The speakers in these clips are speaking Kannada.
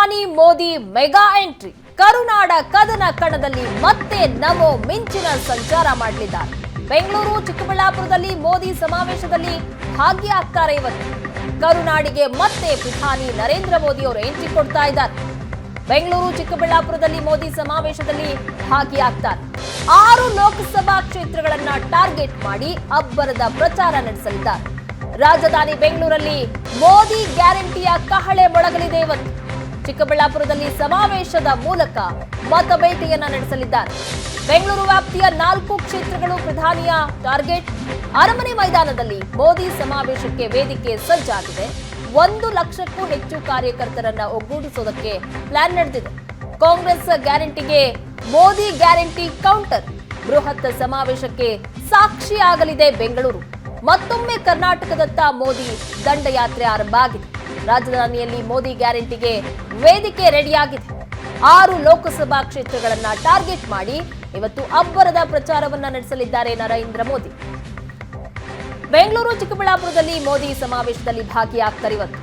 ಪ್ರಧಾನಿ ಮೋದಿ ಮೆಗಾ ಎಂಟ್ರಿ. ಕರುನಾಡ ಕದನ ಕಣದಲ್ಲಿ ಮತ್ತೆ ನಮೋ ಮಿಂಚಿನ ಸಂಚಾರ ಮಾಡಲಿದ್ದಾರೆ. ಬೆಂಗಳೂರು ಚಿಕ್ಕಬಳ್ಳಾಪುರದಲ್ಲಿ ಮೋದಿ ಸಮಾವೇಶದಲ್ಲಿ ಭಾಗಿಯಾಗ್ತಾರೆ. ಇವತ್ತು ಕರುನಾಡಿಗೆ ಮತ್ತೆ ಪ್ರಧಾನಿ ನರೇಂದ್ರ ಮೋದಿ ಅವರು ಎಂಟ್ರಿ ಕೊಡ್ತಾ ಇದ್ದಾರೆ. ಬೆಂಗಳೂರು ಚಿಕ್ಕಬಳ್ಳಾಪುರದಲ್ಲಿ ಮೋದಿ ಸಮಾವೇಶದಲ್ಲಿ ಭಾಗಿಯಾಗ್ತಾರೆ. 6 ಲೋಕಸಭಾ ಕ್ಷೇತ್ರಗಳನ್ನ ಟಾರ್ಗೆಟ್ ಮಾಡಿ ಅಬ್ಬರದ ಪ್ರಚಾರ ನಡೆಸಲಿದ್ದಾರೆ. ರಾಜಧಾನಿ ಬೆಂಗಳೂರಲ್ಲಿ ಮೋದಿ ಗ್ಯಾರಂಟಿಯ ಕಹಳೆ ಮೊಳಗಲಿದೆ. ಇವತ್ತು ಚಿಕ್ಕಬಳ್ಳಾಪುರದಲ್ಲಿ ಸಮಾವೇಶದ ಮೂಲಕ ಮತಬೇಟೆಯನ್ನ ನಡೆಸಲಿದ್ದಾರೆ. ಬೆಂಗಳೂರು ವ್ಯಾಪ್ತಿಯ 4 ಕ್ಷೇತ್ರಗಳು ಪ್ರಧಾನಿಯ ಟಾರ್ಗೆಟ್. ಅರಮನೆ ಮೈದಾನದಲ್ಲಿ ಮೋದಿ ಸಮಾವೇಶಕ್ಕೆ ವೇದಿಕೆ ಸಜ್ಜಾಗಿದೆ. 1 ಲಕ್ಷಕ್ಕೂ ಹೆಚ್ಚು ಕಾರ್ಯಕರ್ತರನ್ನ ಒಗ್ಗೂಡಿಸೋದಕ್ಕೆ ಪ್ಲಾನ್ ನಡೆದಿದೆ. ಕಾಂಗ್ರೆಸ್ ಗ್ಯಾರಂಟಿಗೆ ಮೋದಿ ಗ್ಯಾರಂಟಿ ಕೌಂಟರ್. ಬೃಹತ್ ಸಮಾವೇಶಕ್ಕೆ ಸಾಕ್ಷಿಯಾಗಲಿದೆ ಬೆಂಗಳೂರು. ಮತ್ತೊಮ್ಮೆ ಕರ್ನಾಟಕದತ್ತ ಮೋದಿ ದಂಡಯಾತ್ರೆ ಆರಂಭ ಆಗಿದೆ. ರಾಜಧಾನಿಯಲ್ಲಿ ಮೋದಿ ಗ್ಯಾರಂಟಿಗೆ ವೇದಿಕೆ ರೆಡಿಯಾಗಿದೆ. 6 ಲೋಕಸಭಾ ಕ್ಷೇತ್ರಗಳನ್ನ ಟಾರ್ಗೆಟ್ ಮಾಡಿ ಇವತ್ತು ಅಬ್ಬರದ ಪ್ರಚಾರವನ್ನ ನಡೆಸಲಿದ್ದಾರೆ ನರೇಂದ್ರ ಮೋದಿ. ಬೆಂಗಳೂರು ಚಿಕ್ಕಬಳ್ಳಾಪುರದಲ್ಲಿ ಮೋದಿ ಸಮಾವೇಶದಲ್ಲಿ ಭಾಗಿಯಾಗ್ತಾರೆ. ಇವತ್ತು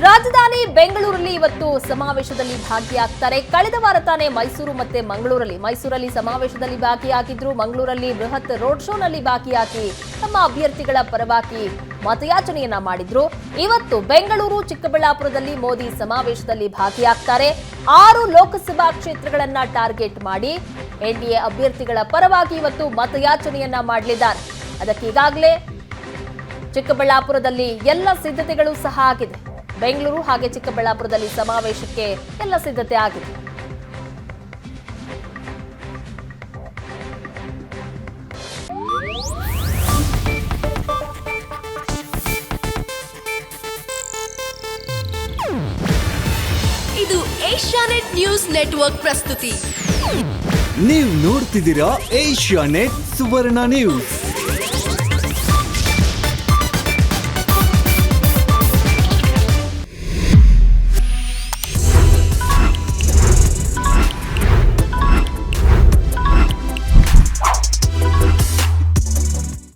ರಾಜಧಾನಿ ಬೆಂಗಳೂರಲ್ಲಿ ಇವತ್ತು ಸಮಾವೇಶದಲ್ಲಿ ಭಾಗಿಯಾಗ್ತಾರೆ. ಕಳೆದ ವಾರ ತಾನೇ ಮೈಸೂರಲ್ಲಿ ಸಮಾವೇಶದಲ್ಲಿ ಭಾಗಿಯಾಗಿದ್ರು. ಮಂಗಳೂರಲ್ಲಿ ಬೃಹತ್ ರೋಡ್ ಶೋನಲ್ಲಿ ಭಾಗಿಯಾಗಿ ತಮ್ಮ ಅಭ್ಯರ್ಥಿಗಳ ಪರವಾಗಿ ಮತಯಾಚನೆಯನ್ನ ಮಾಡಿದ್ರು. ಇವತ್ತು ಬೆಂಗಳೂರು ಚಿಕ್ಕಬಳ್ಳಾಪುರದಲ್ಲಿ ಮೋದಿ ಸಮಾವೇಶದಲ್ಲಿ ಭಾಗಿಯಾಗ್ತಾರೆ. 6 ಲೋಕಸಭಾ ಕ್ಷೇತ್ರಗಳನ್ನ ಟಾರ್ಗೆಟ್ ಮಾಡಿ ಎನ್ಡಿಎ ಅಭ್ಯರ್ಥಿಗಳ ಪರವಾಗಿ ಇವತ್ತು ಮತಯಾಚನೆಯನ್ನ ಮಾಡಲಿದ್ದಾರೆ. ಅದಕ್ಕೆ ಈಗಾಗಲೇ ಚಿಕ್ಕಬಳ್ಳಾಪುರದಲ್ಲಿ ಎಲ್ಲ ಸಿದ್ಧತೆಗಳು ಸಹ ಆಗಿದೆ. ಬೆಂಗಳೂರು ಹಾಗೆ ಚಿಕ್ಕಬಳ್ಳಾಪುರದಲ್ಲಿ ಸಮಾವೇಶಕ್ಕೆ ಎಲ್ಲ ಸಿದ್ಧತೆ ಆಗಿದೆ. ಇದು ಏಷ್ಯಾನೆಟ್ ನ್ಯೂಸ್ ನೆಟ್ವರ್ಕ್ ಪ್ರಸ್ತುತಿ. ನೀವು ನೋಡ್ತಿದ್ದೀರಾ ಏಷ್ಯಾನೆಟ್ ಸುವರ್ಣ ನ್ಯೂಸ್.